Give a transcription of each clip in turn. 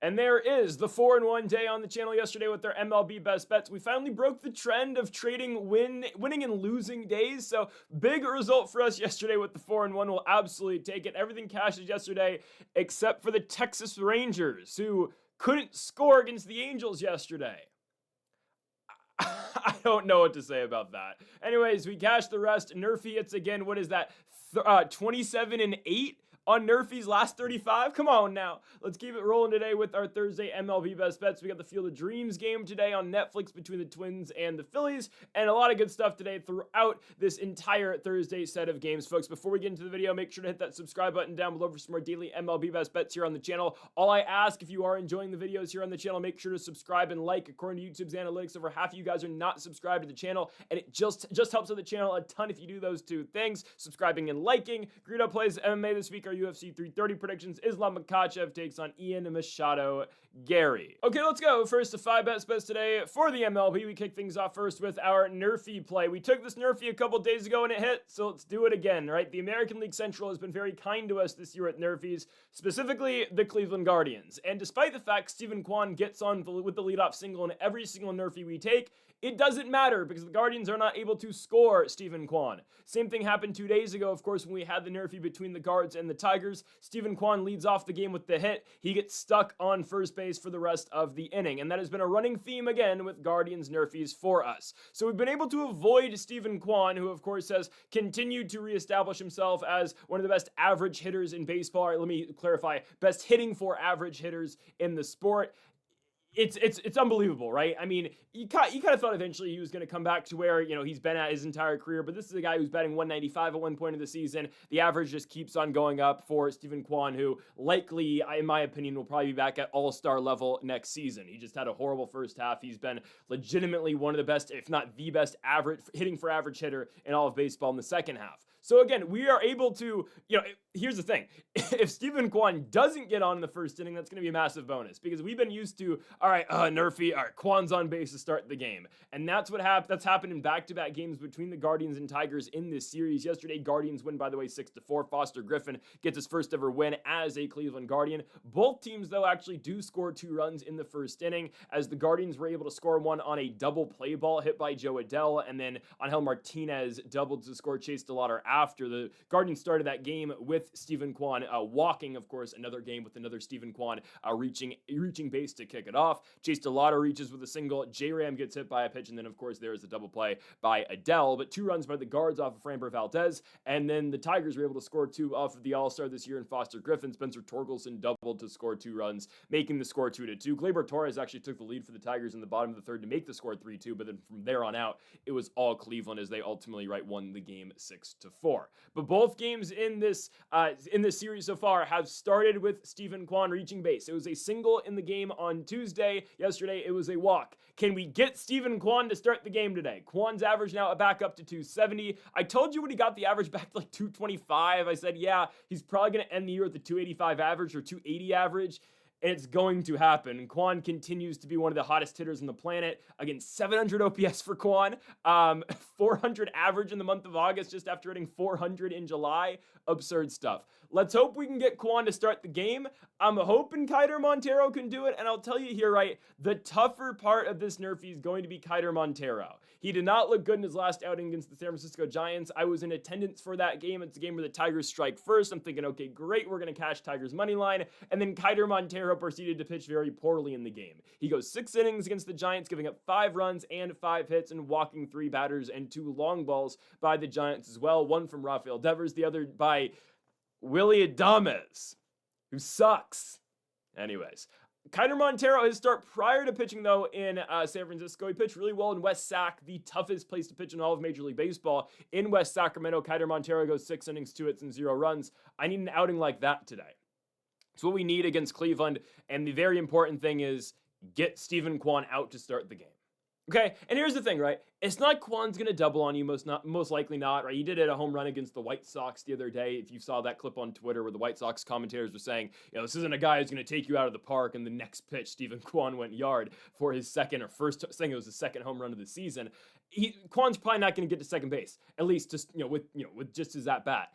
And there is the 4-1 day on the channel yesterday with their MLB Best Bets. We finally broke the trend of trading winning and losing days. So big result for us yesterday with the 4-1. We'll absolutely take it. Everything cashes yesterday except for the Texas Rangers, who couldn't score against the Angels yesterday. I don't know what to say about that. Anyways, we cashed the rest. NRFI hits again. What is that? 27-8 on NRFI's last 35. Come on now. Let's keep it rolling today with our Thursday MLB Best Bets. We got the Field of Dreams game today on Netflix between the Twins and the Phillies, and a lot of good stuff today throughout this entire Thursday set of games, folks. Before we get into the video, make sure to hit that subscribe button down below for some more daily MLB Best Bets here on the channel. All I ask, if you are enjoying the videos here on the channel, make sure to subscribe and like. According to YouTube's analytics, over half of you guys are not subscribed to the channel, and it just helps out the channel a ton if you do those two things, subscribing and liking. Greedo plays MMA this week. Our UFC 330 predictions. Islam Makhachev takes on Ian Machado Gary. Okay, let's go. First, the 5 best bets today for the MLB. We kick things off first with our NRFI play. We took this NRFI a couple days ago and it hit, so let's do it again, right? The American League Central has been very kind to us this year at NRFIs, specifically the Cleveland Guardians. And despite the fact Stephen Kwan gets on with the leadoff single in every single NRFI we take, it doesn't matter because the Guardians are not able to score Stephen Kwan. Same thing happened 2 days ago, of course, when we had the NRFI between the Guards and the Tigers. Stephen Kwan leads off the game with the hit. He gets stuck on first base for the rest of the inning, and that has been a running theme again with Guardians NRFIs for us. So we've been able to avoid Stephen Kwan, who of course has continued to reestablish himself as one of the best average hitters in baseball. All right, let me clarify, best hitting for average hitters in the sport. It's unbelievable, right? I mean, you kind of thought eventually he was going to come back to where, you know, he's been at his entire career, but this is a guy who's batting 195 at one point of the season. The average just keeps on going up for Stephen Kwan, who likely, in my opinion, will probably be back at all-star level next season. He just had a horrible first half. He's been legitimately one of the best, if not the best hitting for average hitter in all of baseball in the second half. So again, we are able to, you know, here's the thing. If Stephen Kwan doesn't get on in the first inning, that's going to be a massive bonus because we've been used to, all right, NRFI, all right, Kwan's on base to start the game. And that's what that's happened in back-to-back games between the Guardians and Tigers in this series. Yesterday, Guardians win, by the way, 6-4. Foster Griffin gets his first ever win as a Cleveland Guardian. Both teams, though, actually do score 2 runs in the first inning, as the Guardians were able to score one on a double play ball hit by Joe Adell, and then Angel Martinez doubled to score Chase DeLauder after. The Guardians started that game with Stephen Kwan walking, of course, another game with another Stephen Kwan reaching base to kick it off. Chase DeLauder reaches with a single. J-Ram gets hit by a pitch, and then, of course, there's a double play by Adell, but 2 runs by the Guards off of Framber Valdez, and then the Tigers were able to score 2 off of the All-Star this year in Foster Griffin. Spencer Torkelson doubled to score 2 runs, making the score 2-2. Gleyber Torres actually took the lead for the Tigers in the bottom of the third to make the score 3-2, but then from there on out, it was all Cleveland as they ultimately won the game 6-4. But both games in this series so far have started with Stephen Kwan reaching base. It was a single in the game on Tuesday. Yesterday, it was a walk. Can we get Stephen Kwan to start the game today? Kwan's average now back up to 270. I told you when he got the average back to like 225. I said, yeah, he's probably going to end the year with a 285 average or 280 average. And it's going to happen. Kwan continues to be one of the hottest hitters on the planet. Again, 700 OPS for Kwan. 400 average in the month of August just after hitting 400 in July. Absurd stuff. Let's hope we can get Kwan to start the game. I'm hoping Kiter Montero can do it. And I'll tell you here, right, the tougher part of this NRFI is going to be Kiter Montero. He did not look good in his last outing against the San Francisco Giants. I was in attendance for that game. It's a game where the Tigers strike first. I'm thinking, okay, great, we're going to cash Tigers money line. And then Kiter Montero proceeded to pitch very poorly in the game. He goes 6 innings against the Giants, giving up 5 runs and 5 hits and walking 3 batters and 2 long balls by the Giants as well. One from Rafael Devers, the other by Willy Adames, who sucks. Anyways, Kiter Montero, his start prior to pitching, though, in San Francisco, he pitched really well in West Sac, the toughest place to pitch in all of Major League Baseball. In West Sacramento, Kiter Montero goes 6 innings, 2 hits, and 0 runs. I need an outing like that today. It's what we need against Cleveland, and the very important thing is get Stephen Kwan out to start the game. Okay, and here's the thing, right? It's not like Kwan's going to double on you, most likely not, right? He did hit a home run against the White Sox the other day. If you saw that clip on Twitter where the White Sox commentators were saying, you know, this isn't a guy who's going to take you out of the park, and the next pitch, Stephen Kwan went yard for his second or first, saying it was the second home run of the season. Kwan's probably not going to get to second base, at least just, with just his at bat.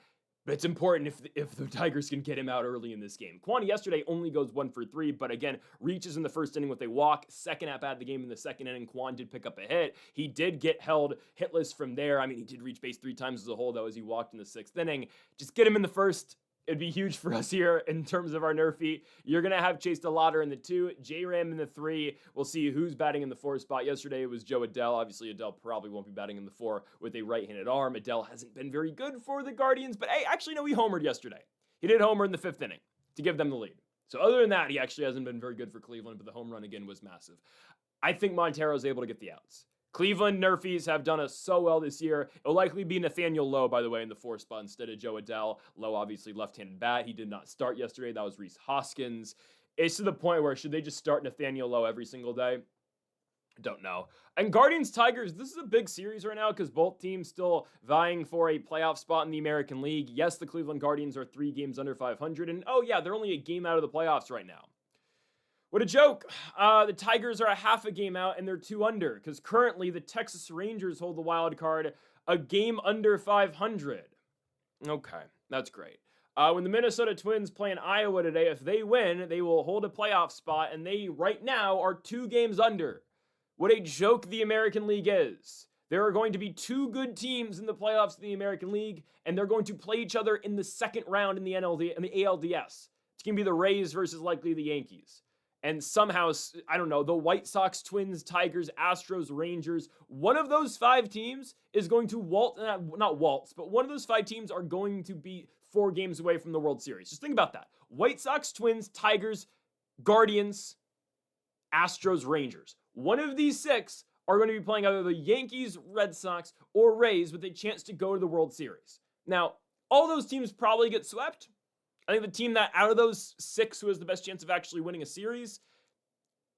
But it's important if the Tigers can get him out early in this game. Kwon yesterday only goes 1 for 3, but again, reaches in the first inning with a walk. Second at bat of the game in the second inning, Kwon did pick up a hit. He did get held hitless from there. I mean, he did reach base 3 times as a whole, though, as he walked in the sixth inning. Just get him in the first. It'd be huge for us here in terms of our NRFI. You're going to have Chase DeLauder in the 2, J-Ram in the 3. We'll see who's batting in the 4 spot. Yesterday it was Joe Adell. Obviously, Adell probably won't be batting in the 4 with a right-handed arm. Adell hasn't been very good for the Guardians, but hey, actually, no, he homered yesterday. He did homer in the 5th inning to give them the lead. So other than that, he actually hasn't been very good for Cleveland, but the home run again was massive. I think Montero's able to get the outs. Cleveland NRFIs have done us so well this year. It'll likely be Nathaniel Lowe, by the way, in the 4 spot instead of Joe Adell. Lowe, obviously, left-handed bat. He did not start yesterday. That was Rhys Hoskins. It's to the point where should they just start Nathaniel Lowe every single day? I don't know. And Guardians-Tigers, this is a big series right now because both teams still vying for a playoff spot in the American League. Yes, the Cleveland Guardians are 3 games under 500. And, oh, yeah, they're only a game out of the playoffs right now. What a joke. The Tigers are a half a game out and they're 2 under because currently the Texas Rangers hold the wild card a game under 500. Okay, that's great. When the Minnesota Twins play in Iowa today, if they win, they will hold a playoff spot and they right now are 2 games under. What a joke the American League is. There are going to be 2 good teams in the playoffs of the American League and they're going to play each other in the second round in the ALDS. It's going to be the Rays versus likely the Yankees. And somehow, I don't know, the White Sox, Twins, Tigers, Astros, Rangers, one of those 5 teams is going to not waltz, but one of those 5 teams are going to be 4 games away from the World Series. Just think about that. White Sox, Twins, Tigers, Guardians, Astros, Rangers. One of these 6 are going to be playing either the Yankees, Red Sox, or Rays with a chance to go to the World Series. Now, all those teams probably get swept. I think the team that out of those 6 who has the best chance of actually winning a series,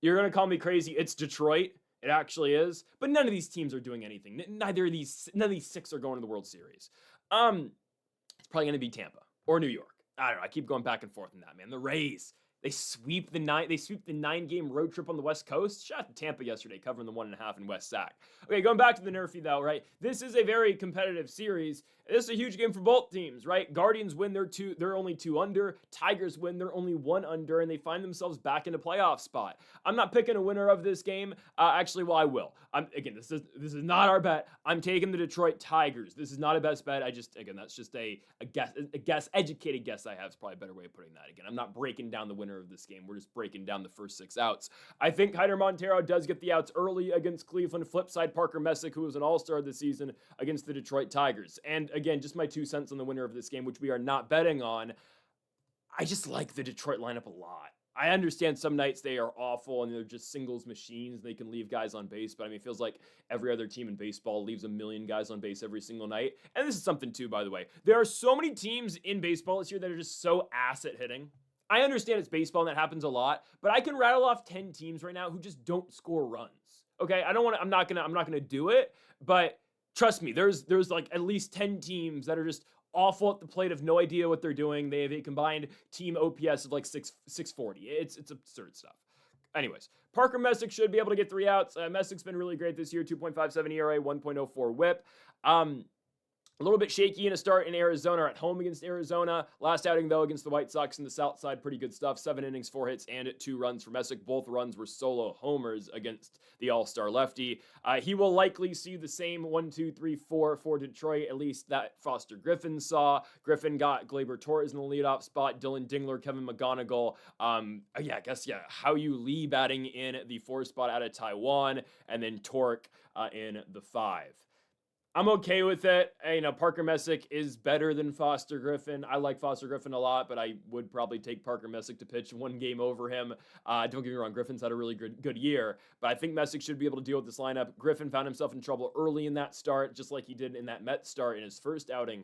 you're going to call me crazy. It's Detroit. It actually is. But none of these teams are doing anything. None of these 6 are going to the World Series. It's probably going to be Tampa or New York. I don't know. I keep going back and forth on that, man. The Rays. They sweep the 9-game road trip on the West Coast. Shout out to Tampa yesterday, covering the 1.5 in West Sac. Okay, going back to the NRFI though, right? This is a very competitive series. This is a huge game for both teams, right? Guardians win, they're only 2 under. Tigers win, they're only 1 under, and they find themselves back in a playoff spot. I'm not picking a winner of this game. Actually, well, I will. Again, this is not our bet. I'm taking the Detroit Tigers. This is not a best bet. That's just a guess, educated guess I have is probably a better way of putting that. Again, I'm not breaking down the winner of this game. We're just breaking down the first 6 outs. I think Heider Montero does get the outs early against Cleveland. Flip side, Parker Messick, who was an all-star this season, against the Detroit Tigers. And again, just my 2 cents on the winner of this game, which we are not betting on. I just like the Detroit lineup a lot. I understand some nights they are awful and they're just singles machines. They can leave guys on base, but I mean, it feels like every other team in baseball leaves a million guys on base every single night. And this is something too, by the way. There are so many teams in baseball this year that are just so ass at hitting. I understand it's baseball and that happens a lot, but I can rattle off 10 teams right now who just don't score runs. Okay, I'm not gonna do it, but trust me, there's like at least 10 teams that are just awful at the plate, have no idea what they're doing. They have a combined team OPS of like 640. It's absurd stuff. Anyways, Parker Messick should be able to get 3 outs. Messick's been really great this year, 2.57 ERA, 1.04 WHIP. A little bit shaky in a start in Arizona, or at home against Arizona. Last outing, though, against the White Sox in the South Side, pretty good stuff. 7 innings, 4 hits, and 2 runs for Messick. Both runs were solo homers against the all-star lefty. He will likely see the same 1, 2, 3, 4 for Detroit, at least that Foster Griffin saw. Griffin got Gleyber Torres in the leadoff spot, Dylan Dingler, Kevin McGonigal. How you Lee batting in the 4 spot out of Taiwan, and then Torque in the 5. I'm okay with it. Parker Messick is better than Foster Griffin. I like Foster Griffin a lot, but I would probably take Parker Messick to pitch 1 game over him. Don't get me wrong, Griffin's had a really good year, but I think Messick should be able to deal with this lineup. Griffin found himself in trouble early in that start, just like he did in that Mets start in his first outing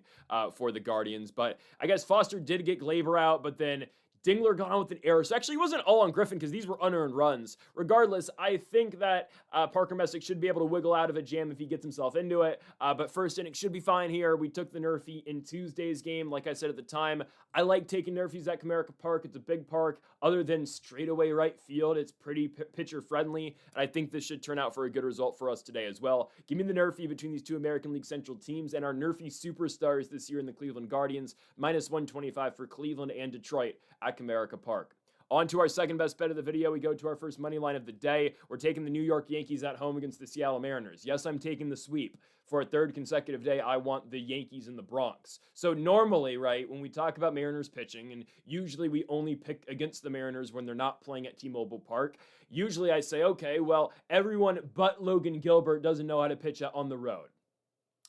for the Guardians. But I guess Foster did get Gleyber out, but then Dingler got on with an error. So actually, it wasn't all on Griffin because these were unearned runs. Regardless, I think that Parker Messick should be able to wiggle out of a jam if he gets himself into it. But first inning should be fine here. We took the NRFI in Tuesday's game. Like I said at the time, I like taking NRFIs at Comerica Park. It's a big park. Other than straightaway right field, it's pretty pitcher friendly. And I think this should turn out for a good result for us today as well. Give me the NRFI between these two American League Central teams and our NRFI superstars this year in the Cleveland Guardians. Minus 125 for Cleveland and Detroit at Comerica Park. On to our second best bet of the video. We go to our first money line of the day. We're taking the New York Yankees at home against the Seattle Mariners. Yes, I'm taking the sweep. For a third consecutive day, I want the Yankees in the Bronx. So normally, right, when we talk about Mariners pitching, and usually we only pick against the Mariners when they're not playing at T-Mobile Park, usually I say, okay, well, everyone but Logan Gilbert doesn't know how to pitch on the road.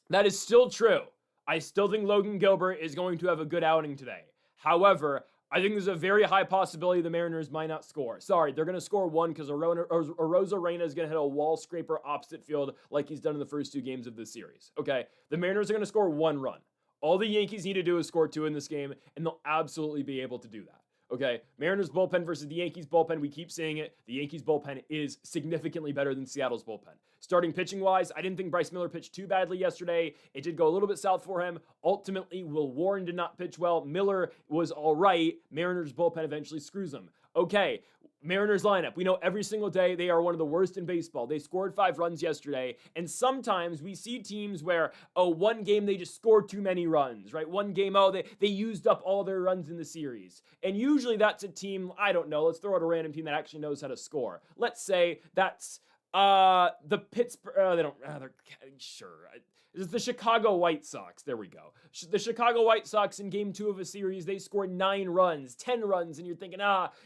That is still true. I still think Logan Gilbert is going to have a good outing today. However, I think there's a very high possibility the Mariners might not score. Sorry, they're going to score one because Arozarena is going to hit a wall scraper opposite field like he's done in the first two games of this series. Okay, the Mariners are going to score one run. All the Yankees need to do is score two in this game, and they'll absolutely be able to do that. Okay, Mariners bullpen versus the Yankees bullpen. We keep saying it. The Yankees bullpen is significantly better than Seattle's bullpen. Starting pitching wise, I didn't think Bryce Miller pitched too badly yesterday. It did go a little bit south for him. Ultimately, Will Warren did not pitch well. Miller was all right. Mariners bullpen eventually screws them. Okay, Mariners lineup. We know every single day they are one of the worst in baseball. They scored 5 runs yesterday, and sometimes we see teams where, one game they just scored too many runs, right? One game, they used up all their runs in the series. And usually that's a team, I don't know, let's throw out a random team that actually knows how to score. Let's say that's the Pittsburgh, it's the Chicago White Sox. There we go. The Chicago White Sox in game 2 of a series, they scored 9 runs, 10 runs, and you're thinking,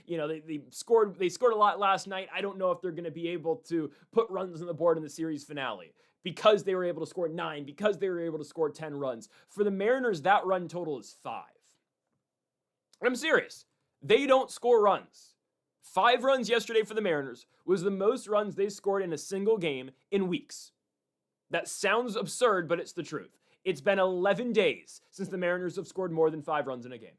they scored a lot last night. I don't know if they're going to be able to put runs on the board in the series finale because they were able to score 9, because they were able to score 10 runs. For the Mariners, that run total is 5. I'm serious. They don't score runs. 5 runs yesterday for the Mariners was the most runs they scored in a single game in weeks. That sounds absurd, but it's the truth. It's been 11 days since the Mariners have scored more than 5 runs in a game.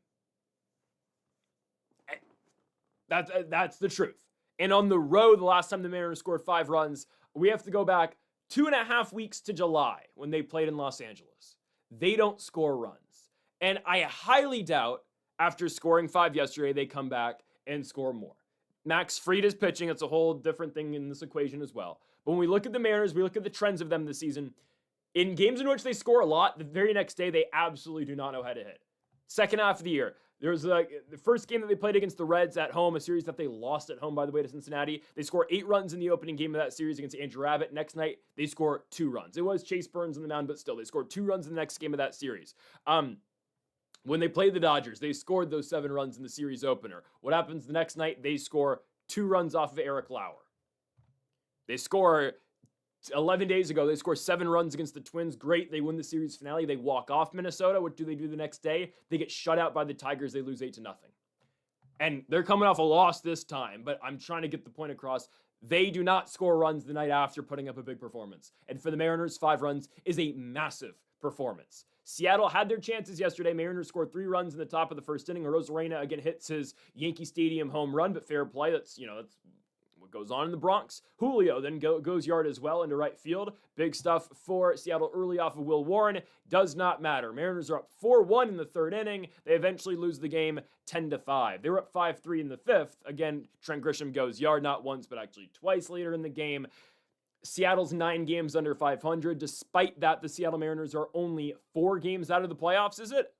That's the truth. And on the road, the last time the Mariners scored 5 runs, we have to go back 2.5 weeks to July when they played in Los Angeles. They don't score runs. And I highly doubt after scoring 5 yesterday, they come back and score more. Max Fried is pitching. It's a whole different thing in this equation as well. But when we look at the Mariners, we look at the trends of them this season. In games in which they score a lot, the very next day, they absolutely do not know how to hit. Second half of the year, there was the first game that they played against the Reds at home, a series that they lost at home, by the way, to Cincinnati. They score 8 runs in the opening game of that series against Andrew Abbott. Next night, they score 2 runs. It was Chase Burns on the mound, but still, they scored 2 runs in the next game of that series. When they played the Dodgers, they scored those 7 runs in the series opener. What happens the next night? They score 2 runs off of Eric Lauer. They score 11 days ago, they score 7 runs against the Twins. Great. They win the series finale. They walk off Minnesota. What do they do the next day? They get shut out by the Tigers. They lose 8-0. And they're coming off a loss this time, but I'm trying to get the point across. They do not score runs the night after putting up a big performance. And for the Mariners, 5 runs is a massive performance. Seattle had their chances yesterday. Mariners scored 3 runs in the top of the first inning. Arozarena again hits his Yankee Stadium home run, but fair play. That's what goes on in the Bronx. Julio then goes yard as well into right field. Big stuff for Seattle early off of Will Warren. Does not matter. Mariners are up 4-1 in the 3rd inning. They eventually lose the game 10-5. They were up 5-3 in the 5th. Again, Trent Grisham goes yard not once, but actually twice later in the game. Seattle's 9 games under 500. Despite that, the Seattle Mariners are only 4 games out of the playoffs, is it?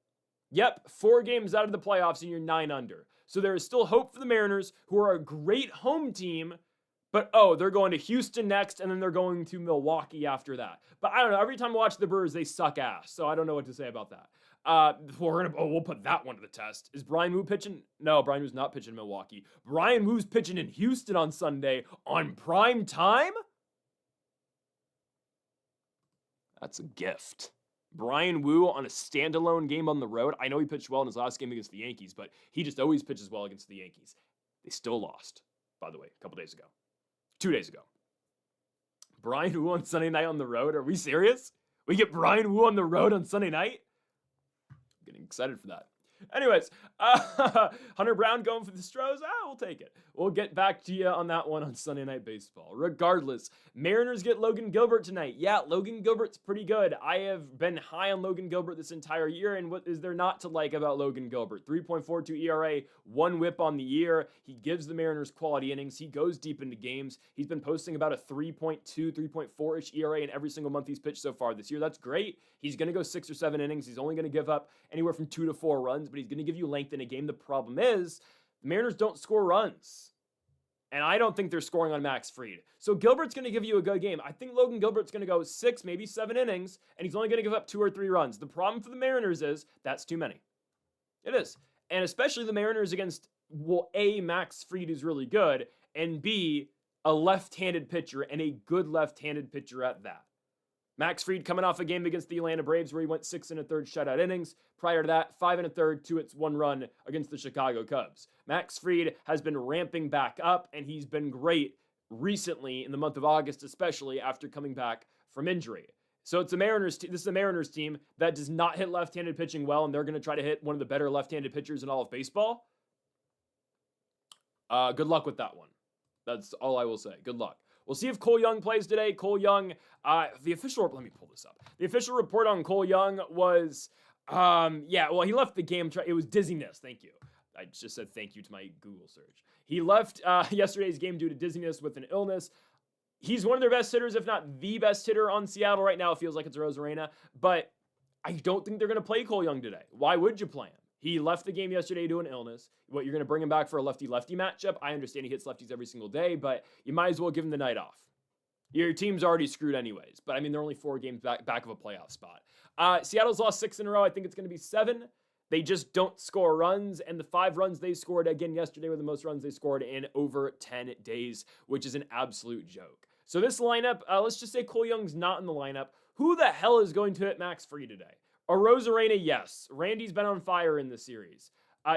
Yep, 4 games out of the playoffs and you're 9 under. So there is still hope for the Mariners, who are a great home team, but they're going to Houston next, and then they're going to Milwaukee after that. But I don't know, every time I watch the Brewers, they suck ass, so I don't know what to say about that. We'll put that one to the test. Is Brian Wu pitching? No, Brian Wu's not pitching in Milwaukee. Brian Wu's pitching in Houston on Sunday on prime time? That's a gift. Brian Wu on a standalone game on the road. I know he pitched well in his last game against the Yankees, but he just always pitches well against the Yankees. They still lost, by the way, a couple days ago. 2 days ago. Brian Wu on Sunday night on the road? Are we serious? We get Brian Wu on the road on Sunday night? I'm getting excited for that. Anyways, Hunter Brown going for the Stros. We'll take it. We'll get back to you on that one on Sunday Night Baseball. Regardless, Mariners get Logan Gilbert tonight. Yeah, Logan Gilbert's pretty good. I have been high on Logan Gilbert this entire year, and what is there not to like about Logan Gilbert? 3.42 ERA, 1 whip on the year. He gives the Mariners quality innings. He goes deep into games. He's been posting about a 3.2, 3.4-ish ERA in every single month he's pitched so far this year. That's great. He's going to go 6 or 7 innings. He's only going to give up anywhere from 2 to 4 runs, but he's going to give you length in a game. The problem is the Mariners don't score runs. And I don't think they're scoring on Max Fried. So Gilbert's going to give you a good game. I think Logan Gilbert's going to go 6, maybe 7 innings, and he's only going to give up 2 or 3 runs. The problem for the Mariners is that's too many. It is. And especially the Mariners against, well, A, Max Fried is really good, and B, a left-handed pitcher, and a good left-handed pitcher at that. Max Fried coming off a game against the Atlanta Braves where he went 6 1/3 shutout innings. Prior to that, 5 1/3, 2 hits, 1 run against the Chicago Cubs. Max Fried has been ramping back up, and he's been great recently in the month of August, especially after coming back from injury. So it's this is a Mariners team that does not hit left-handed pitching well, and they're going to try to hit one of the better left-handed pitchers in all of baseball. Good luck with that one. That's all I will say. Good luck. We'll see if Cole Young plays today. Cole Young, let me pull this up. The official report on Cole Young was, he left the game. It was dizziness. Thank you. I just said thank you to my Google search. He left yesterday's game due to dizziness with an illness. He's one of their best hitters, if not the best hitter on Seattle right now. It feels like it's Rosarena, but I don't think they're going to play Cole Young today. Why would you play him? He left the game yesterday due to an illness. What, you're going to bring him back for a lefty-lefty matchup? I understand he hits lefties every single day, but you might as well give him the night off. Your team's already screwed anyways, but I mean, they're only 4 games back of a playoff spot. Seattle's lost 6 in a row. I think it's going to be 7. They just don't score runs, and the 5 runs they scored again yesterday were the most runs they scored in over 10 days, which is an absolute joke. So this lineup, let's just say Cole Young's not in the lineup. Who the hell is going to hit Max Fried today? Rosarena, yes. Randy's been on fire in the series.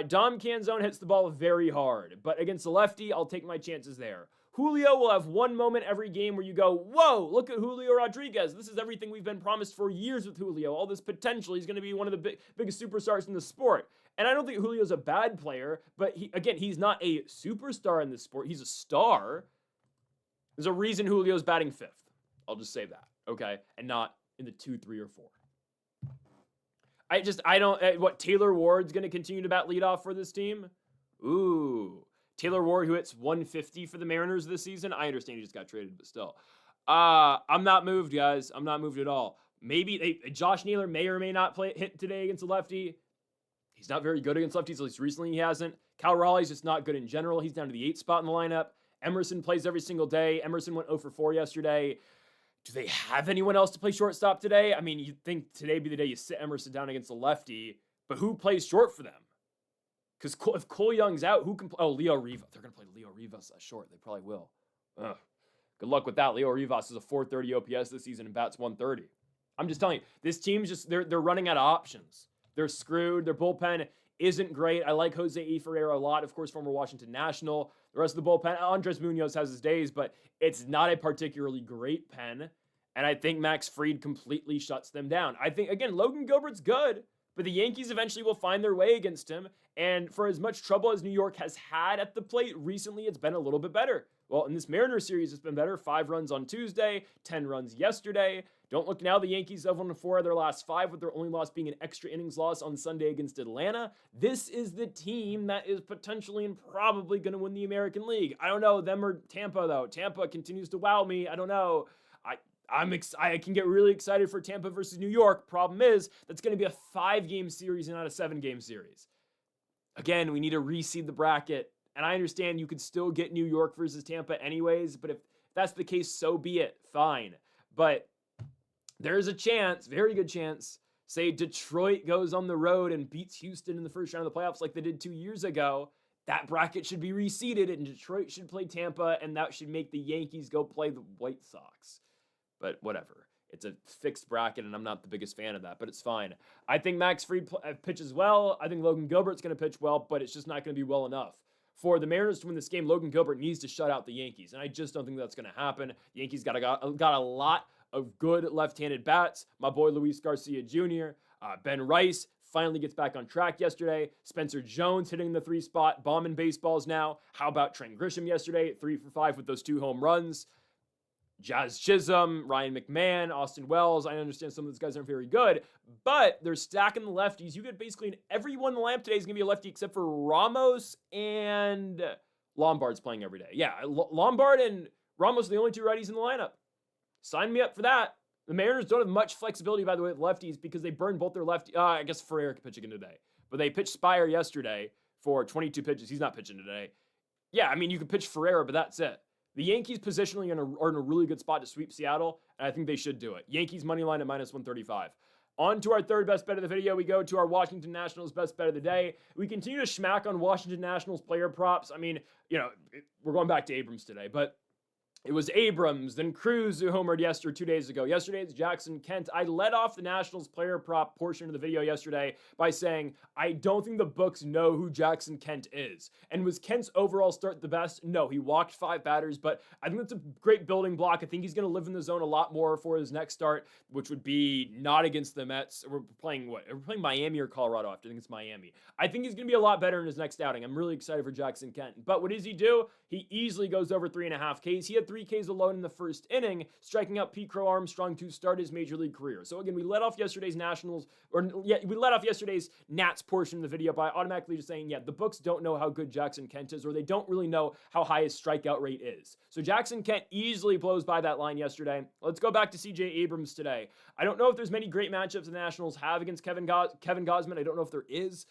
Dom Canzone hits the ball very hard, but against a lefty, I'll take my chances there. Julio will have one moment every game where you go, whoa, look at Julio Rodriguez. This is everything we've been promised for years with Julio. All this potential. He's going to be one of the biggest superstars in the sport. And I don't think Julio's a bad player, but he's not a superstar in this sport. He's a star. There's a reason Julio's batting 5th. I'll just say that, okay? And not in the 2, 3, or 4. Taylor Ward's going to continue to bat leadoff for this team? Ooh. Taylor Ward, who hits 150 for the Mariners this season. I understand he just got traded, but still. I'm not moved, guys. I'm not moved at all. Maybe Josh Naylor may or may not hit today against a lefty. He's not very good against lefties, at least recently he hasn't. Cal Raleigh's just not good in general. He's down to the 8th spot in the lineup. Emerson plays every single day. Emerson went 0 for 4 yesterday. Do they have anyone else to play shortstop today? I mean, you'd think today would be the day you sit Emerson down against a lefty, but who plays short for them? Because if Cole Young's out, who can play? Oh, Leo Rivas. They're going to play Leo Rivas short. They probably will. Ugh. Good luck with that. Leo Rivas is a 430 OPS this season and bats 130. I'm just telling you, this team's just, they're running out of options. They're screwed. Their bullpen isn't great. I like Jose E. Ferreira a lot, of course, former Washington National. The rest of the bullpen, Andres Munoz has his days, but it's not a particularly great pen. And I think Max Fried completely shuts them down. I think, again, Logan Gilbert's good, but the Yankees eventually will find their way against him. And for as much trouble as New York has had at the plate, recently it's been a little bit better. Well, in this Mariners series, it's been better. 5 runs on Tuesday, 10 runs yesterday. Don't look now, the Yankees have won 4 of their last 5, with their only loss being an extra innings loss on Sunday against Atlanta. This is the team that is potentially and probably going to win the American League. I don't know, them or Tampa, though. Tampa continues to wow me. I don't know. I can get really excited for Tampa versus New York. Problem is, that's going to be a 5-game series and not a 7-game series. Again, we need to reseed the bracket. And I understand you could still get New York versus Tampa anyways, but if that's the case, so be it. Fine. But there's a chance, very good chance, say Detroit goes on the road and beats Houston in the first round of the playoffs like they did 2 years ago. That bracket should be reseeded, and Detroit should play Tampa, and that should make the Yankees go play the White Sox. But whatever. It's a fixed bracket, and I'm not the biggest fan of that, but it's fine. I think Max Fried pitches well. I think Logan Gilbert's going to pitch well, but it's just not going to be well enough. For the Mariners to win this game, Logan Gilbert needs to shut out the Yankees, and I just don't think that's going to happen. The Yankees got a lot of good left-handed bats. My boy Luis Garcia Jr., Ben Rice, finally gets back on track yesterday. Spencer Jones hitting the 3 spot, bombing baseballs now. How about Trent Grisham yesterday? 3 for 5 with those 2 home runs. Jazz Chisholm, Ryan McMahon, Austin Wells. I understand some of those guys aren't very good, but they're stacking the lefties. You get basically everyone in the lineup today is going to be a lefty except for Ramos and Lombard's playing every day. Yeah, Lombard and Ramos are the only 2 righties in the lineup. Sign me up for that. The Mariners don't have much flexibility, by the way, with lefties because they burned both their lefty. I guess Ferreira could pitch again today, but they pitched Spire yesterday for 22 pitches. He's not pitching today. Yeah, I mean, you could pitch Ferreira, but that's it. The Yankees positionally are in a really good spot to sweep Seattle, and I think they should do it. Yankees money line at -135. On to our third best bet of the video, we go to our Washington Nationals best bet of the day. We continue to schmack on Washington Nationals player props. I mean, we're going back to Abrams today, but it was Abrams, then Cruz who homered 2 days ago. Yesterday, it's Jackson Kent. I led off the Nationals player prop portion of the video yesterday by saying, I don't think the books know who Jackson Kent is. And was Kent's overall start the best? No, he walked 5 batters, but I think that's a great building block. I think he's going to live in the zone a lot more for his next start, which would be not against the Mets. We're playing what? We're playing Miami or Colorado after. I think it's Miami. I think he's going to be a lot better in his next outing. I'm really excited for Jackson Kent. But what does he do? He easily goes over 3.5 Ks. He had 3 Ks alone in the first inning, striking out Pete Crow Armstrong to start his major league career. So again, we let off yesterday's Nats portion of the video by automatically just saying, the books don't know how good Jackson Kent is, or they don't really know how high his strikeout rate is. So Jackson Kent easily blows by that line yesterday. Let's go back to CJ Abrams today. I don't know if there's many great matchups the Nationals have against Kevin Gausman. I don't know if there is.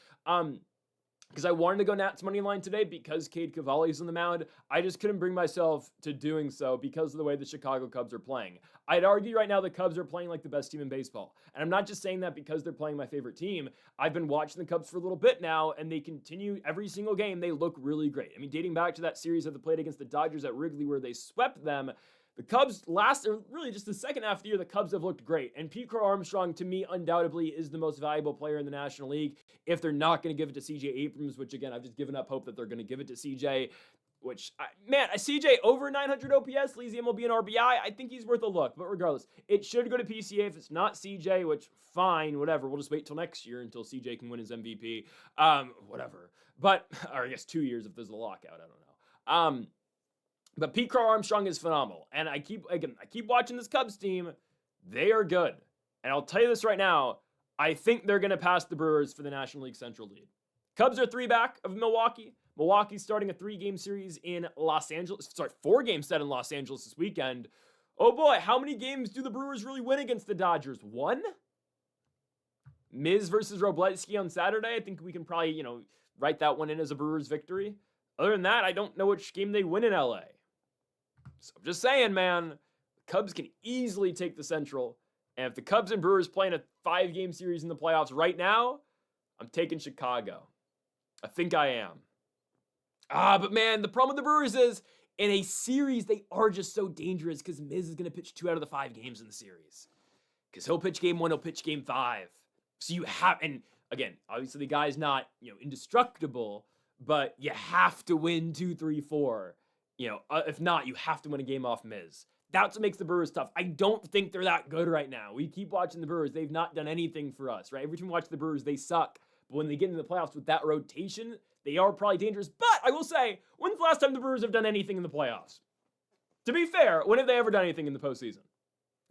Because I wanted to go Nats money line today because Cade Cavalli's on the mound. I just couldn't bring myself to doing so because of the way the Chicago Cubs are playing. I'd argue right now the Cubs are playing like the best team in baseball. And I'm not just saying that because they're playing my favorite team. I've been watching the Cubs for a little bit now, and they continue every single game. They look really great. I mean, dating back to that series that they played against the Dodgers at Wrigley where they swept them, the Cubs just the second half of the year, the Cubs have looked great. And Pete Crow Armstrong, to me, undoubtedly is the most valuable player in the National League. If they're not going to give it to CJ Abrams, which again, I've just given up hope that they're going to give it to CJ, CJ over 900 OPS leads the MLB in RBI. I think he's worth a look. But regardless, it should go to PCA if it's not CJ, which fine, whatever. We'll just wait till next year until CJ can win his MVP. Whatever. But, or I guess 2 years if there's a lockout. I don't know. But Pete Crow Armstrong is phenomenal. And I keep watching this Cubs team. They are good. And I'll tell you this right now. I think they're going to pass the Brewers for the National League Central lead. Cubs are 3 back of Milwaukee. Milwaukee's starting a 3-game series in Los Angeles. 4-game set in Los Angeles this weekend. Oh boy, how many games do the Brewers really win against the Dodgers? 1? Miz versus Robleski on Saturday. I think we can probably, write that one in as a Brewers victory. Other than that, I don't know which game they win in LA. So I'm just saying, man, the Cubs can easily take the Central. And if the Cubs and Brewers play in a 5-game series in the playoffs right now, I'm taking Chicago. I think I am. But man, the problem with the Brewers is in a series, they are just so dangerous because Miz is going to pitch 2 out of the 5 games in the series. Because he'll pitch game 1, he'll pitch game 5. So you have, and again, obviously the guy's not, indestructible, but you have to win 2, 3, 4. If not, you have to win a game off Miz. That's what makes the Brewers tough. I don't think they're that good right now. We keep watching the Brewers. They've not done anything for us, right? Every time we watch the Brewers, they suck. But when they get into the playoffs with that rotation, they are probably dangerous. But I will say, when's the last time the Brewers have done anything in the playoffs? To be fair, when have they ever done anything in the postseason?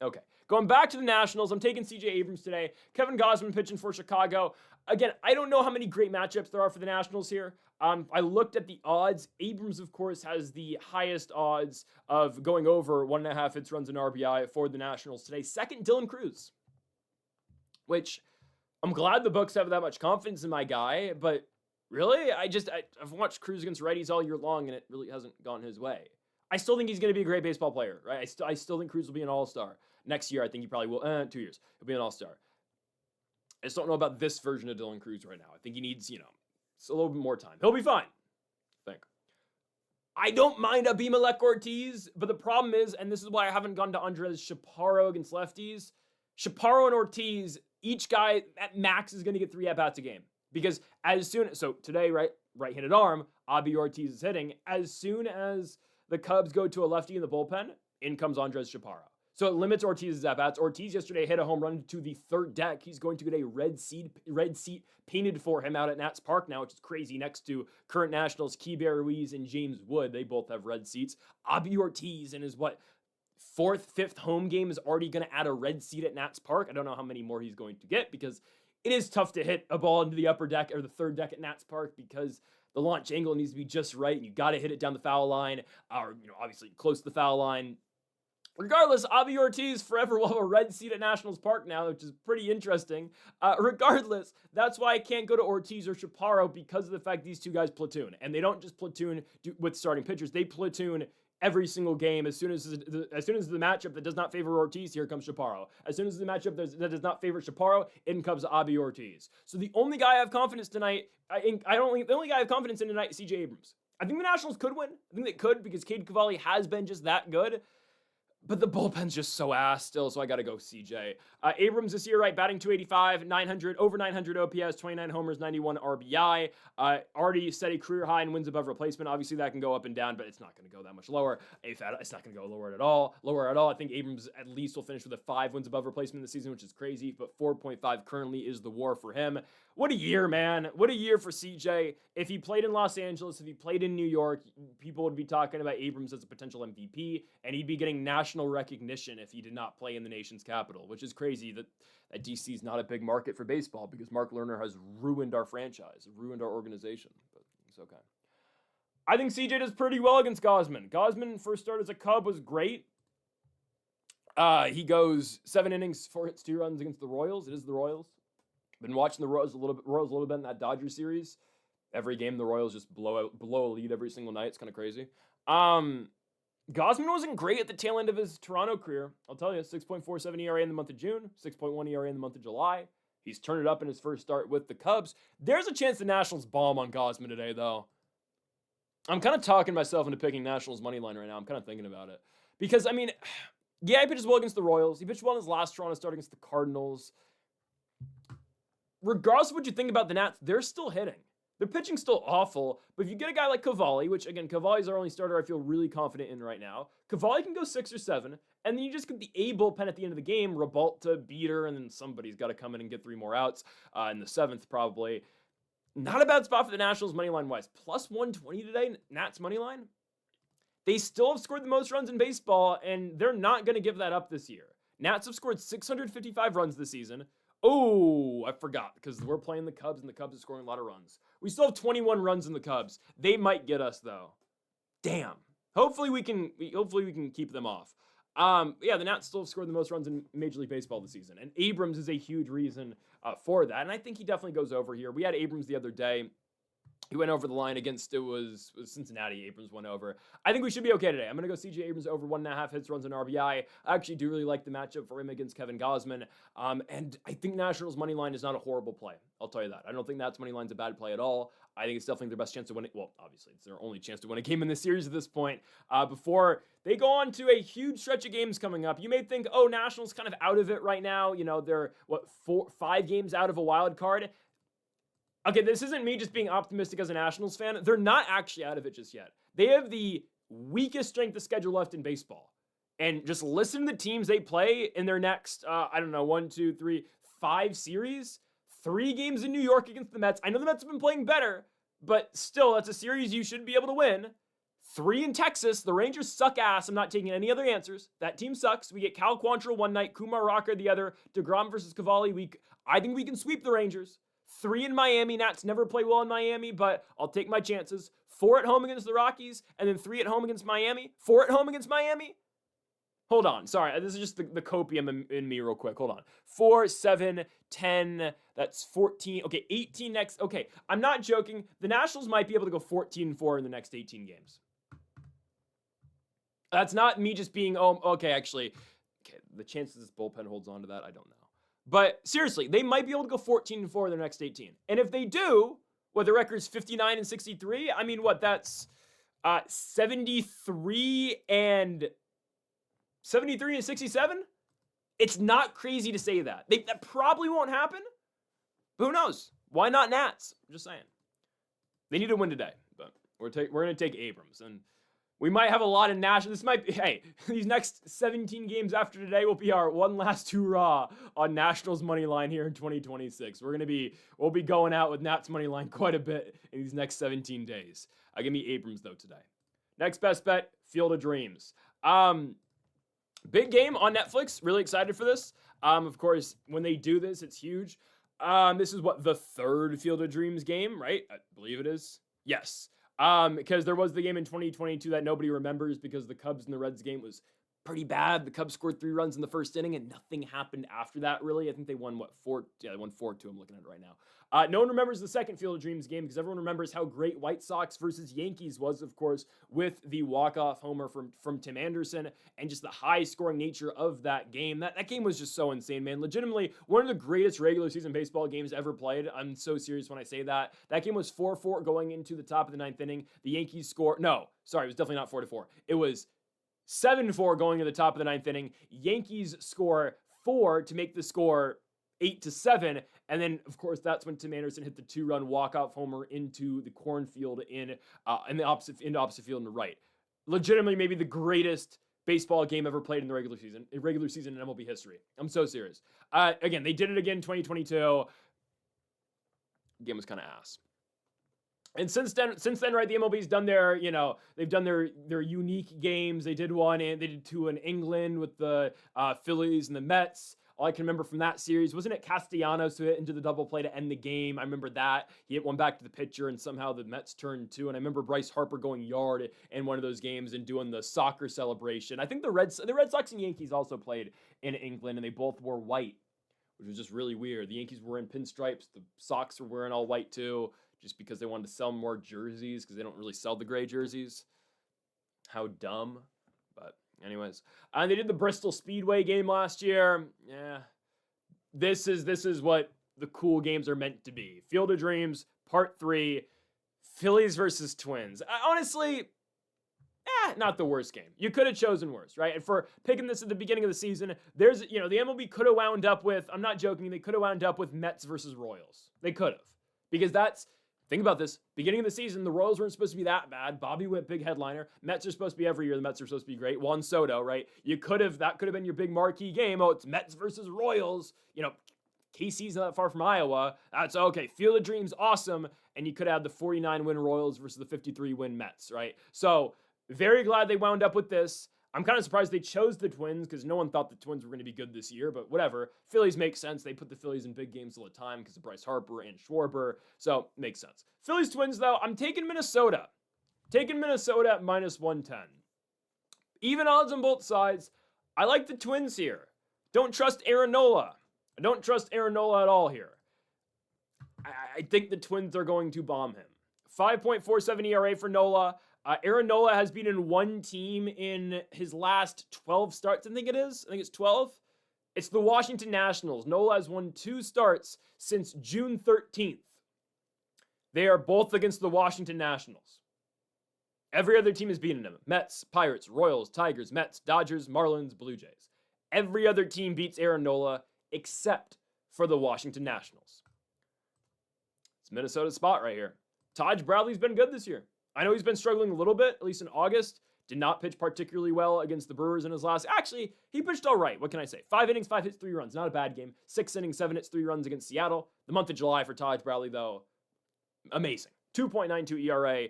Okay, going back to the Nationals, I'm taking CJ Abrams today. Kevin Gausman pitching for Chicago. Again, I don't know how many great matchups there are for the Nationals here. I looked at the odds. Abrams, of course, has the highest odds of going over 1.5 hits, runs, and RBI for the Nationals today. Second, Dylan Cruz, which I'm glad the books have that much confidence in my guy, but really, I've watched Cruz against righties all year long, and it really hasn't gone his way. I still think he's going to be a great baseball player, right? I still think Cruz will be an all-star. Next year, I think he probably will. 2 years. He'll be an all-star. I just don't know about this version of Dylan Cruz right now. I think he needs, it's a little bit more time. He'll be fine, I think. I don't mind Abimelec Ortiz, but the problem is, and this is why I haven't gone to Andres Chaparro against lefties, Chaparro and Ortiz, each guy at max is going to get 3 at-bats a game. Because so today, right-handed arm, Abby Ortiz is hitting. As soon as the Cubs go to a lefty in the bullpen, in comes Andres Chaparro. So it limits Ortiz's at-bats. Ortiz yesterday hit a home run to the third deck. He's going to get a red seat painted for him out at Nats Park now, which is crazy, next to current Nationals Keibert Ruiz and James Wood. They both have red seats. Avi Ortiz in his, fourth, fifth home game is already going to add a red seat at Nats Park. I don't know how many more he's going to get, because it is tough to hit a ball into the upper deck or the third deck at Nats Park, because the launch angle needs to be just right, and you got to hit it down the foul line, or obviously close to the foul line. Regardless, Avi Ortiz forever will have a red seat at Nationals Park now, which is pretty interesting. Regardless, that's why I can't go to Ortiz or Chaparro, because of the fact these two guys platoon. And they don't just platoon with starting pitchers. They platoon every single game. As soon as the matchup that does not favor Ortiz, here comes Chaparro. As soon as the matchup that does not favor Chaparro, in comes Avi Ortiz. So the only guy I have confidence tonight, the only guy I have confidence in tonight is CJ Abrams. I think the Nationals could win. I think they could, because Cade Cavalli has been just that good. But the bullpen's just so ass still, so I got to go CJ. Abrams this year, right, batting .285, 900, over 900 OPS, 29 homers, 91 RBI. Already set a career high in wins above replacement. Obviously, that can go up and down, but it's not going to go that much lower. It's not going to go lower at all. I think Abrams at least will finish with a 5 wins above replacement this season, which is crazy, but 4.5 currently is the WAR for him. What a year, man. What a year for CJ. If he played in Los Angeles, if he played in New York, people would be talking about Abrams as a potential MVP, and he'd be getting national recognition if he did not play in the nation's capital, which is crazy that DC is not a big market for baseball, because Mark Lerner has ruined our franchise, ruined our organization, but it's okay. I think CJ does pretty well against Gausman. Gausman, first start as a Cub, was great. He goes 7 innings, 4 hits, 2 runs against the Royals. It is the Royals. Been watching the Royals a little bit in that Dodgers series. Every game the Royals just blow a lead every single night. It's kind of crazy. Gausman wasn't great at the tail end of his Toronto career. I'll tell you, 6.47 ERA in the month of June, 6.1 ERA in the month of July. He's turned it up in his first start with the Cubs. There's a chance the Nationals bomb on Gausman today, though. I'm kind of talking myself into picking Nationals money line right now. I'm kind of thinking about it. Because, I mean, yeah, he pitches well against the Royals. He pitched well in his last Toronto start against the Cardinals. Regardless of what you think about the Nats, they're still hitting. Their pitching's still awful, but if you get a guy like Cavalli, which, again, Cavalli's our only starter I feel really confident in right now. Cavalli can go 6 or 7, and then you just get the A bullpen at the end of the game, Rebalta, Beater, and then somebody's got to come in and get 3 more outs in the 7th, probably. Not a bad spot for the Nationals money line-wise. Plus 120 today, Nats money line. They still have scored the most runs in baseball, and they're not going to give that up this year. Nats have scored 655 runs this season. Oh, I forgot, because we're playing the Cubs, and the Cubs are scoring a lot of runs. We still have 21 runs in the Cubs. They might get us, though. Damn. Hopefully we can keep them off. Yeah, the Nats still have scored the most runs in Major League Baseball this season, and Abrams is a huge reason for that, and I think he definitely goes over here. We had Abrams the other day. He went over the line against, it was Cincinnati. Abrams went over. I think we should be okay today. I'm going to go CJ Abrams over 1.5 hits, runs, and RBI. I actually do really like the matchup for him against Kevin Gausman. And I think Nationals money line is not a horrible play. I'll tell you that. I don't think Nats money line's a bad play at all. I think it's definitely their best chance to win it. Well, obviously, it's their only chance to win a game in this series at this point. Before they go on to a huge stretch of games coming up. You may think, oh, Nationals kind of out of it right now. You know, they're, 5 games out of a wild card. Okay, this isn't me just being optimistic as a Nationals fan. They're not actually out of it just yet. They have the weakest strength of schedule left in baseball. And just listen to the teams they play in their next, 5 series. 3 games in New York against the Mets. I know the Mets have been playing better, but still, that's a series you should be able to win. 3 in Texas. The Rangers suck ass. I'm not taking any other answers. That team sucks. We get Cal Quantrill one night, Kumar Rocker the other, DeGrom versus Cavalli. I think we can sweep the Rangers. 3 in Miami. Nats never play well in Miami, but I'll take my chances. 4 at home against the Rockies, and then 3 at home against Miami. 4 at home against Miami. Hold on. Sorry, this is just the copium in me real quick. Hold on. 4, 7, 10, that's 14. Okay, 18 next. Okay, I'm not joking. The Nationals might be able to go 14-4 in the next 18 games. That's not me just being, actually. Okay, the chances this bullpen holds on to that, I don't know. But seriously, they might be able to go 14-4 in their next 18. And if they do, the record's 59-63, I mean, that's 73 and 67? It's not crazy to say that. That probably won't happen, but who knows? Why not Nats? I'm just saying. They need to win today, but we're going to take Abrams. And We might have a lot of national. This might be, hey, these next 17 games after today will be our one last hurrah on Nationals money line here in 2026. We'll be going out with Nats money line quite a bit in these next 17 days. Give me Abrams though today. Next best bet, Field of Dreams. Big game on Netflix. Really excited for this. Of course, when they do this, it's huge. This is the third Field of Dreams game, right? I believe it is. Yes. Because there was the game in 2022 that nobody remembers because the Cubs and the Reds game was pretty bad. The Cubs scored 3 runs in the first inning and nothing happened after that, really. I think they won, 4? Yeah, they won 4-2. I'm looking at it right now. No one remembers the second Field of Dreams game because everyone remembers how great White Sox versus Yankees was, of course, with the walk-off homer from Tim Anderson and just the high-scoring nature of that game. That game was just so insane, man. Legitimately, one of the greatest regular season baseball games ever played. I'm so serious when I say that. That game was 4-4 going into the top of the 9th inning. The Yankees score... No, sorry, it was definitely not 4-4. It was 7-4 going to the top of the 9th inning. Yankees score 4 to make the score 8-7, and then of course that's when Tim Anderson hit the 2-run walk-off homer into the cornfield in the opposite field in the right. Legitimately, maybe the greatest baseball game ever played in the regular season in MLB history. I'm so serious. Again, they did it again in 2022. Game was kind of ass. And since then, right, the MLB's done their, they've done their unique games. They did one, and they did 2 in England with the Phillies and the Mets. All I can remember from that series, wasn't it Castellanos who hit into the double play to end the game? I remember that. He hit one back to the pitcher, and somehow the Mets turned 2. And I remember Bryce Harper going yard in one of those games and doing the soccer celebration. I think the Red Sox and Yankees also played in England, and they both wore white, which was just really weird. The Yankees were in pinstripes. The Sox were wearing all white too, just because they wanted to sell more jerseys because they don't really sell the gray jerseys. How dumb. But anyways, and they did the Bristol Speedway game last year. Yeah, this is what the cool games are meant to be. Field of Dreams, Part 3, Phillies versus Twins. Honestly, not the worst game. You could have chosen worse, right? And for picking this at the beginning of the season, the MLB could have wound up with, I'm not joking, they could have wound up with Mets versus Royals. They could have. Because think about this. Beginning of the season, the Royals weren't supposed to be that bad. Bobby Witt, big headliner. Mets are supposed to be every year. The Mets are supposed to be great. Juan Soto, right? That could have been your big marquee game. Oh, it's Mets versus Royals. KC's not that far from Iowa. That's okay. Field of Dreams, awesome. And you could have the 49-win Royals versus the 53-win Mets, right? So, very glad they wound up with this. I'm kind of surprised they chose the Twins because no one thought the Twins were going to be good this year, but whatever. Phillies make sense. They put the Phillies in big games all the time because of Bryce Harper and Schwarber, so makes sense. Phillies-Twins, though, I'm taking Minnesota. Taking Minnesota at -110. Even odds on both sides. I like the Twins here. Don't trust Aaron Nola. I don't trust Aaron Nola at all here. I think the Twins are going to bomb him. 5.47 ERA for Nola. Aaron Nola has been in one team in his last 12 starts, I think it's 12. It's the Washington Nationals. Nola has won 2 starts since June 13th. They are both against the Washington Nationals. Every other team has beaten him. Mets, Pirates, Royals, Tigers, Mets, Dodgers, Marlins, Blue Jays. Every other team beats Aaron Nola except for the Washington Nationals. It's Minnesota's spot right here. Taj Bradley's been good this year. I know he's been struggling a little bit, at least in August. Did not pitch particularly well against the Brewers in his last... Actually, he pitched all right. What can I say? 5 innings, 5 hits, 3 runs. Not a bad game. 6 innings, 7 hits, 3 runs against Seattle. The month of July for Taj Bradley, though, amazing. 2.92 ERA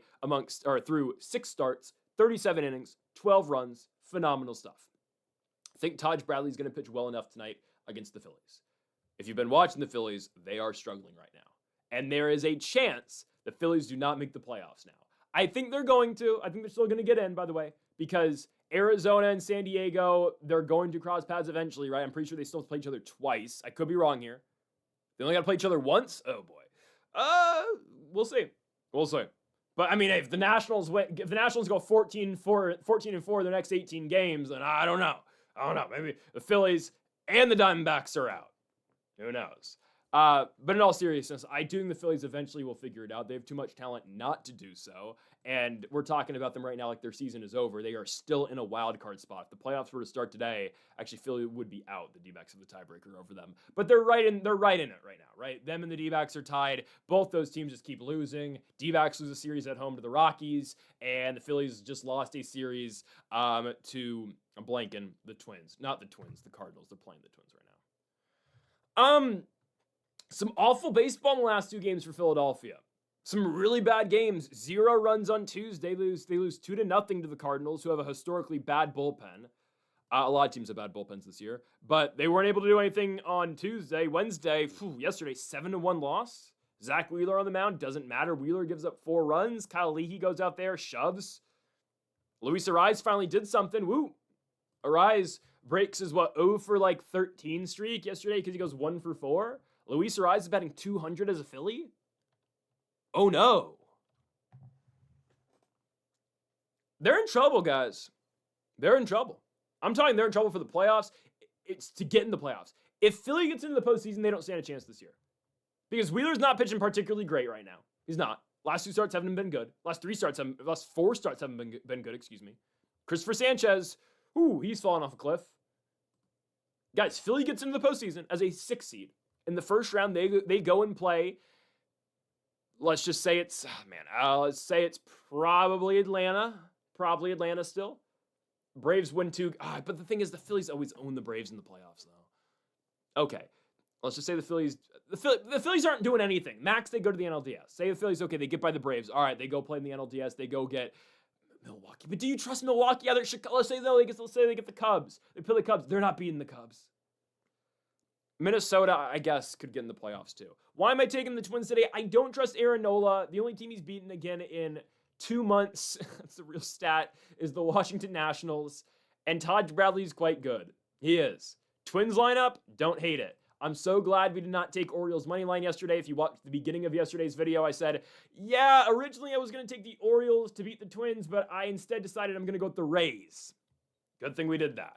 through 6 starts, 37 innings, 12 runs. Phenomenal stuff. I think Taj Bradley's going to pitch well enough tonight against the Phillies. If you've been watching the Phillies, they are struggling right now. And there is a chance the Phillies do not make the playoffs now. I think they're going to. I think they're still going to get in, by the way, because Arizona and San Diego, they're going to cross paths eventually, right? I'm pretty sure they still play each other twice. I could be wrong here. They only got to play each other once? Oh, boy. We'll see. We'll see. But, I mean, if the Nationals go 14-4 their next 18 games, then I don't know. Maybe the Phillies and the Diamondbacks are out. Who knows? But in all seriousness, I do think the Phillies eventually will figure it out. They have too much talent not to do so. and we're talking about them right now like their season is over. They are still in a wild card spot. If the playoffs were to start today, actually Philly would be out. The D-backs have the tiebreaker over them, but they're right in it right now, right? Them and the D-backs are tied. Both those teams just keep losing. D-backs lose a series at home to the Rockies, and the Phillies just lost a series to, I'm blanking, the Twins. Not the Twins, the Cardinals. They're playing the Twins right now. Some awful baseball in the last 2 games for Philadelphia. Some really bad games. 0 runs on Tuesday. They lose 2-0 to the Cardinals, who have a historically bad bullpen. A lot of teams have bad bullpens this year, but they weren't able to do anything on Tuesday. Wednesday, yesterday, 7-1 loss. Zach Wheeler on the mound, doesn't matter. Wheeler gives up 4 runs. Kyle Leahy goes out there, shoves. Luis Arraez finally did something. Woo! Arraez breaks his 0 for 13 streak yesterday because he goes 1 for 4. Luis Arraez is batting 200 as a Philly? Oh no. They're in trouble, guys. They're in trouble. I'm talking they're in trouble for the playoffs. It's to get in the playoffs. If Philly gets into the postseason, they don't stand a chance this year. Because Wheeler's not pitching particularly great right now. He's not. Last 2 starts haven't been good. Last 4 starts haven't been good, excuse me. Christopher Sanchez, he's fallen off a cliff. Guys, Philly gets into the postseason as a 6th seed. In the first round, they go and play. Let's just say it's, let's say it's probably Atlanta. Probably Atlanta still. Braves win 2. But the thing is, the Phillies always own the Braves in the playoffs, though. Okay. Let's just say the Phillies aren't doing anything. Max, they go to the NLDS. Say the Phillies, okay, they get by the Braves. All right, they go play in the NLDS. They go get Milwaukee. But do you trust Milwaukee? Yeah, let's say they get the Cubs. They play the Cubs. They're not beating the Cubs. Minnesota, I guess, could get in the playoffs too. Why am I taking the Twins today? I don't trust Aaron Nola. The only team he's beaten again in 2 months, that's the real stat, is the Washington Nationals. And Todd Bradley's quite good. He is. Twins lineup, don't hate it. I'm so glad we did not take Orioles money line yesterday. If you watched the beginning of yesterday's video, I said, yeah, originally I was going to take the Orioles to beat the Twins, but I instead decided I'm going to go with the Rays. Good thing we did that.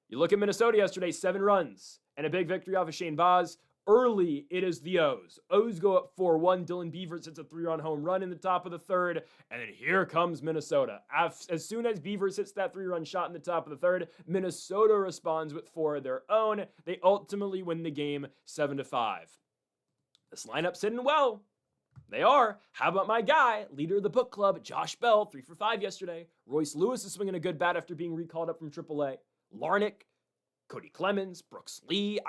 You look at Minnesota yesterday, 7 runs and a big victory off of Shane Baz. Early, it is the O's. O's go up 4-1. Dylan Beavers hits a 3-run home run in the top of the 3rd. And then here comes Minnesota. As soon as Beavers hits that 3-run shot in the top of the 3rd, Minnesota responds with 4 of their own. They ultimately win the game 7-5. This lineup's hitting well. They are. How about my guy, leader of the book club, Josh Bell, 3 for 5 yesterday. Royce Lewis is swinging a good bat after being recalled up from AAA. Larnick, Cody Clemens, Brooks Lee.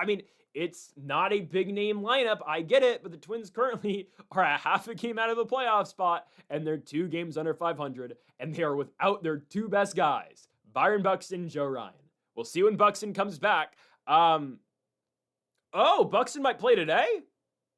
It's not a big name lineup. I get it, but the Twins currently are a half a game out of the playoff spot, and they're 2 games under 500, and they are without their 2 best guys, Byron Buxton and Joe Ryan. We'll see when Buxton comes back. Buxton might play today?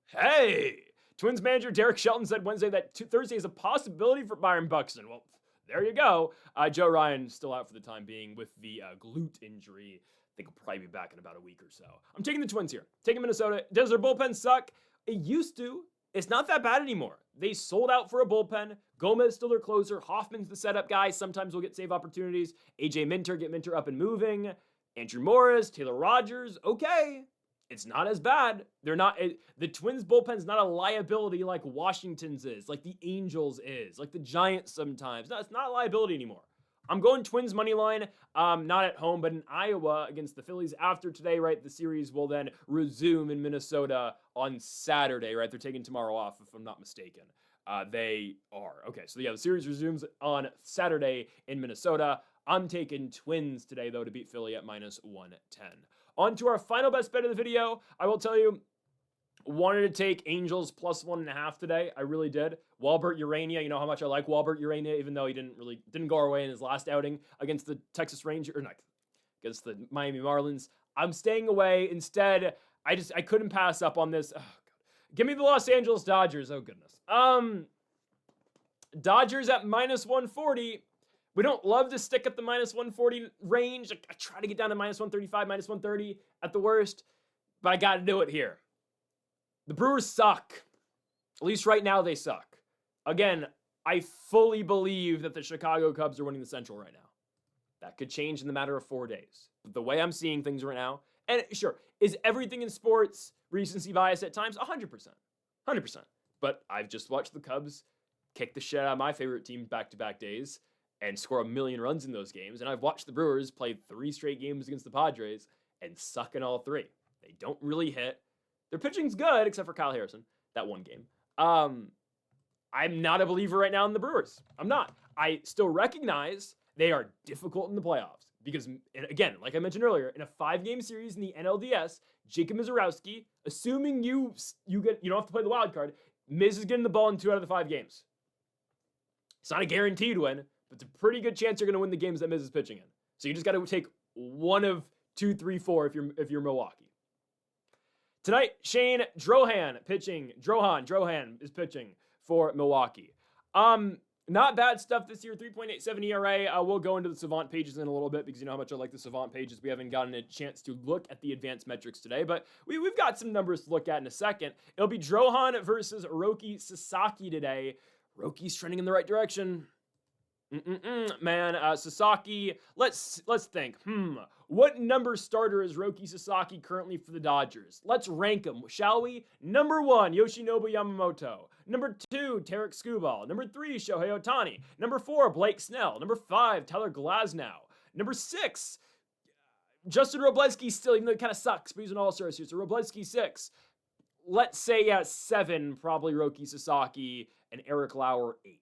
Hey! Twins manager Derek Shelton said Wednesday that Thursday is a possibility for Byron Buxton. Well, there you go. Joe Ryan still out for the time being with the glute injury. I think he'll probably be back in about a week or so. I'm taking the Twins here. Taking Minnesota. Does their bullpen suck? It used to. It's not that bad anymore. They sold out for a bullpen. Gomez still their closer. Hoffman's the setup guy. Sometimes we'll get save opportunities. AJ Minter, get Minter up and moving. Andrew Morris, Taylor Rogers. Okay. It's not as bad. The Twins bullpen's not a liability like Washington's is, like the Angels is, like the Giants sometimes. No, it's not a liability anymore. I'm going Twins money line, not at home, but in Iowa against the Phillies after today, right? The series will then resume in Minnesota on Saturday, right? They're taking tomorrow off, if I'm not mistaken. They are. Okay, so yeah, the series resumes on Saturday in Minnesota. I'm taking Twins today, though, to beat Philly at -110. On to our final best bet of the video. I will tell you, wanted to take Angels +1.5 today. I really did. Walbert Urania, you know how much I like Walbert Urania, even though he didn't go our way in his last outing against the Texas Rangers, or not, against the Miami Marlins. I'm staying away. Instead, I couldn't pass up on this. Oh, God. Give me the Los Angeles Dodgers. Oh, goodness. Dodgers at -140. We don't love to stick at the -140 range. I try to get down to -135, -130 at the worst, but I got to do it here. The Brewers suck. At least right now they suck. Again, I fully believe that the Chicago Cubs are winning the Central right now. That could change in the matter of 4 days. But the way I'm seeing things right now, and sure, is everything in sports recency bias at times? 100%. 100%. But I've just watched the Cubs kick the shit out of my favorite team back-to-back days and score a million runs in those games. And I've watched the Brewers play 3 straight games against the Padres and suck in all 3. They don't really hit. Their pitching's good, except for Kyle Harrison, that one game. I'm not a believer right now in the Brewers. I'm not. I still recognize they are difficult in the playoffs because, again, like I mentioned earlier, in a 5-game series in the NLDS, Jacob Mizorowski, assuming you don't have to play the wild card, Miz is getting the ball in 2 out of the 5 games. It's not a guaranteed win, but it's a pretty good chance you're going to win the games that Miz is pitching in. So you just got to take one of 2, 3, 4 if you're Milwaukee. Tonight, Shane Drohan is pitching for Milwaukee. Not bad stuff this year, 3.87 ERA. We'll go into the Savant pages in a little bit because you know how much I like the Savant pages. We haven't gotten a chance to look at the advanced metrics today, but we've got some numbers to look at in a second. It'll be Drohan versus Roki Sasaki today. Roki's trending in the right direction. Man, Sasaki, let's think. What number starter is Roki Sasaki currently for the Dodgers? Let's rank them, shall we? Number 1, Yoshinobu Yamamoto. Number 2, Tarek Skubal. Number 3, Shohei Ohtani. Number 4, Blake Snell. Number 5, Tyler Glasnow. Number 6, Justin Robleski still, even though it kind of sucks, but he's an all-star here, so Robleski 6. Let's say 7, probably Roki Sasaki, and Eric Lauer 8.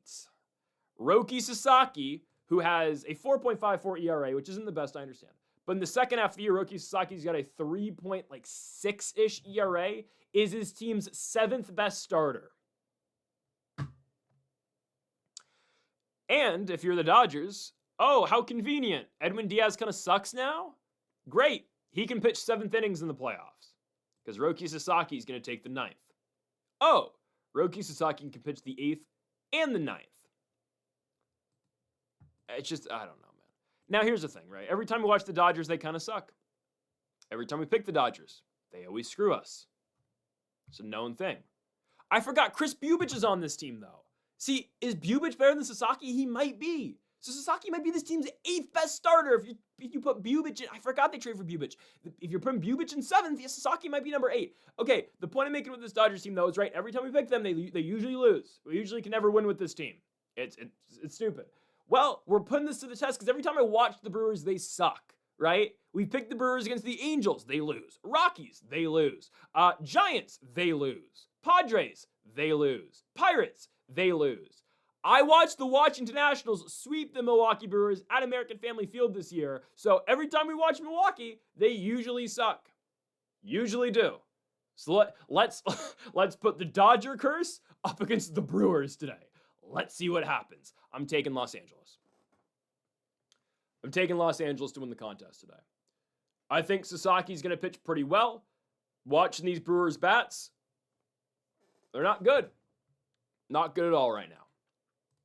Roki Sasaki, who has a 4.54 ERA, which isn't the best, I understand. But in the second half of the year, Roki Sasaki's got a 3.6-ish ERA, is his team's 7th best starter. And if you're the Dodgers, oh, how convenient. Edwin Diaz kind of sucks now? Great. He can pitch 7th innings in the playoffs because Roki Sasaki is going to take the 9th. Oh, Roki Sasaki can pitch the 8th and the 9th. It's just, I don't know, man. Now, here's the thing, right? Every time we watch the Dodgers, they kind of suck. Every time we pick the Dodgers, they always screw us. It's a known thing. I forgot Chris Bubich is on this team, though. See, is Bubich better than Sasaki? He might be. So Sasaki might be this team's 8th best starter if you put Bubich in. I forgot they trade for Bubich. If you're putting Bubich in 7th, Sasaki might be number 8. Okay, the point I'm making with this Dodgers team, though, is right. Every time we pick them, they usually lose. We usually can never win with this team. It's stupid. Well, we're putting this to the test because every time I watch the Brewers, they suck, right? We picked the Brewers against the Angels, they lose. Rockies, they lose. Giants, they lose. Padres, they lose. Pirates, they lose. I watched the Washington Nationals sweep the Milwaukee Brewers at American Family Field this year, so every time we watch Milwaukee, they usually suck. Usually do. So let's put the Dodger curse up against the Brewers today. Let's see what happens. I'm taking Los Angeles. I'm taking Los Angeles to win the contest today. I think Sasaki's going to pitch pretty well. Watching these Brewers bats, they're not good. Not good at all right now.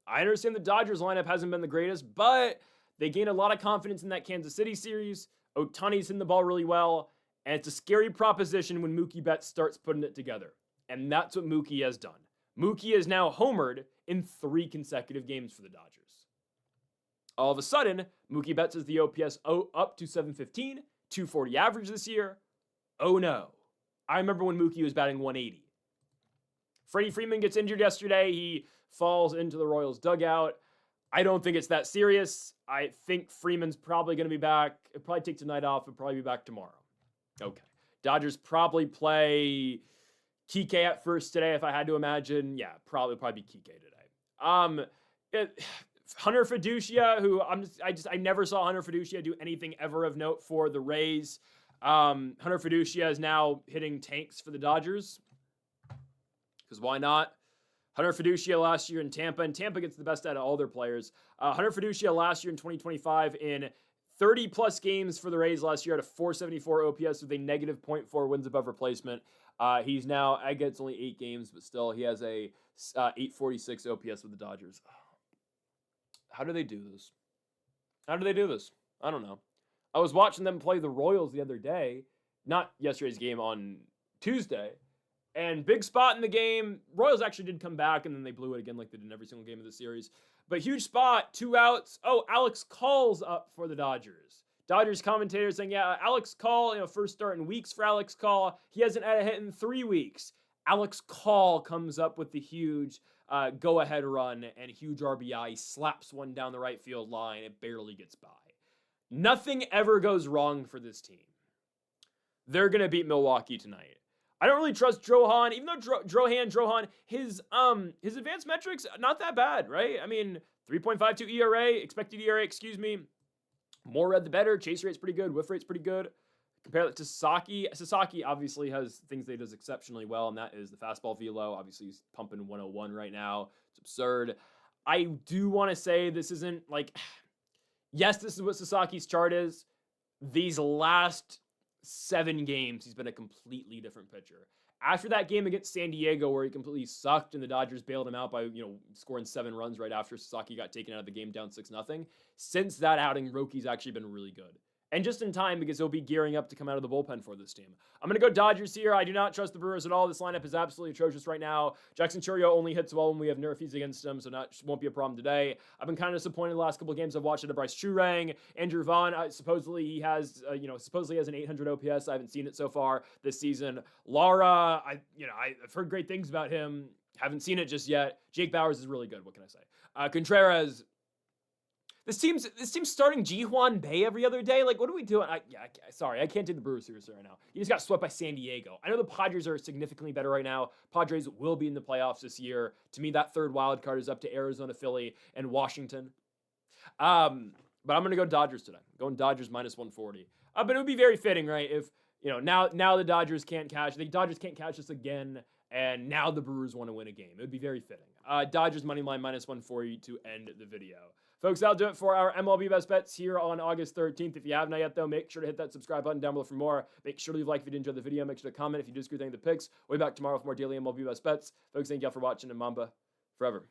I understand the Dodgers lineup hasn't been the greatest, but they gained a lot of confidence in that Kansas City series. Ohtani's hitting the ball really well, and it's a scary proposition when Mookie Betts starts putting it together. And that's what Mookie has done. Mookie is now homered in 3 consecutive games for the Dodgers. All of a sudden, Mookie Betts is the OPS up to 715, 240 average this year. Oh no. I remember when Mookie was batting 180. Freddie Freeman gets injured yesterday. He falls into the Royals dugout. I don't think it's that serious. I think Freeman's probably going to be back. It'll probably take tonight off. It'll probably be back tomorrow. Okay. Dodgers probably play Kike at first today, if I had to imagine. Yeah, probably be Kike today. Hunter Fiducia, who I never saw Hunter Fiducia do anything ever of note for the Rays. Hunter Fiducia is now hitting tanks for the Dodgers. Because why not? Hunter Fiducia last year in Tampa, and Tampa gets the best out of all their players. Hunter Fiducia last year in 2025 in 30-plus games for the Rays last year at a 474 OPS with a negative .4 wins above replacement. He's now, I guess it's only 8 games, but still he has a 846 OPS with the Dodgers. How do they do this? How do they do this? I don't know. I was watching them play the Royals the other day, not yesterday's game, on Tuesday, and big spot in the game. Royals actually did come back, and then they blew it again like they did in every single game of the series. But huge spot, 2 outs. Oh, Alex Call's up for the Dodgers. Dodgers commentators saying, yeah, Alex Call, first start in weeks for Alex Call. He hasn't had a hit in 3 weeks. Alex Call comes up with the huge go-ahead run and huge RBI, slaps one down the right field line. It barely gets by. Nothing ever goes wrong for this team. They're going to beat Milwaukee tonight. I don't really trust Drohan, even though Drohan, his advanced metrics, not that bad, right? I mean, 3.52 ERA, expected ERA, excuse me. More red the better. Chase rate's pretty good. Whiff rate's pretty good. Compare that to Sasaki. Sasaki obviously has things that he does exceptionally well, and that is the fastball velo. Obviously, he's pumping 101 right now. It's absurd. I do want to say this isn't like... Yes, this is what Sasaki's chart is. These last 7 games, he's been a completely different pitcher. After that game against San Diego, where he completely sucked and the Dodgers bailed him out by, scoring 7 runs right after Sasaki got taken out of the game down 6-0. Since that outing, Roki's actually been really good. And just in time, because he'll be gearing up to come out of the bullpen for this team. I'm going to go Dodgers here. I do not trust the Brewers at all. This lineup is absolutely atrocious right now. Jackson Chourio only hits well when we have NRFIs against him, so that won't be a problem today. I've been kind of disappointed the last couple of games I've watched at Bryce Churang. Andrew Vaughn, supposedly he has, an 800 OPS. I haven't seen it so far this season. Lara, I've heard great things about him. Haven't seen it just yet. Jake Bauers is really good. What can I say? Contreras. This team's starting Ji-Hwan Bae every other day. Like, what are we doing? Sorry, I can't take the Brewers seriously right now. You just got swept by San Diego. I know the Padres are significantly better right now. Padres will be in the playoffs this year. To me, that third wild card is up to Arizona, Philly, and Washington. But I'm going to go Dodgers today. I'm going Dodgers -140. But it would be very fitting, right? If, now the Dodgers can't catch. The Dodgers can't catch us again, and now the Brewers want to win a game. It would be very fitting. Dodgers money line -140 to end the video. Folks, that'll do it for our MLB Best Bets here on August 13th. If you have not yet, though, make sure to hit that subscribe button down below for more. Make sure to leave a like if you did enjoy the video. Make sure to comment if you disagree with any of the picks. We'll be back tomorrow with more daily MLB Best Bets. Folks, thank you all for watching, and Mamba forever.